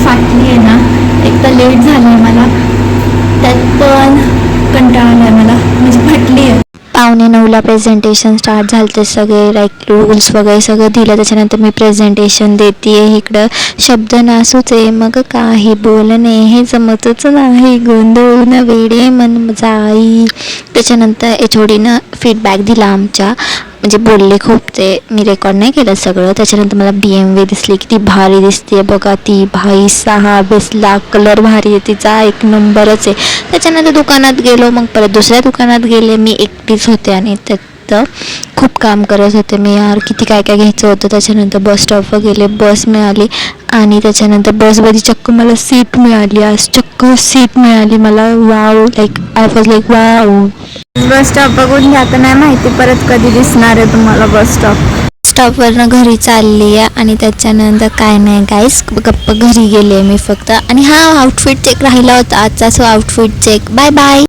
फाटली आहे ना, एक तर लेट झालं आहे मला, त्यात पण कंटाळा आला आहे मला, म्हणजे फाटली आहे. 8:45ला प्रेझेंटेशन स्टार्ट झालं ते सगळे लाईक रूल्स वगैरे सगळं दिलं. त्याच्यानंतर मी प्रेझेंटेशन देते आहे. इकडं शब्द नासूच आहे, मग काही बोलणे हे जमतच नाही, गोंधळून वेडे मन जाई. त्याच्यानंतर HODनं फीडबॅक दिला आमच्या, म्हणजे बोलले खूप, ते मी रेकॉर्ड नाही केलं सगळं. त्याच्यानंतर मला BMW दिसली, किती भारी दिसते बघा ती, भाई 6 बेसला कलर भारी आहे तिचा, एक नंबरच आहे. त्याच्यानंतर दुकानात गेलो, मग परत दुसऱ्या दुकानात गेले. मी एकटीच होते आणि त्यात खूप काम करत होते मी, यार किती काय काय घ्यायचं होतं. त्याच्यानंतर बस स्टॉपवर गेले, बस मिळाली आणि त्याच्यानंतर बसमध्ये चक्क मला सीट मिळाली, आज चक्क सीट मिळाली मला. Wow, like I was like wow. Bus stop बघून घ्या, तर नाही माहिती परत कधी दिसणार आहे तुम्हाला बस स्टॉप. स्टॉपवरनं घरी चालली आहे आणि त्याच्यानंतर काय नाही गाईस, गप्प घरी गेले मी फक्त. आणि हा आउटफिट चेक राहिला होता आजचा, so outfit check. Bye bye.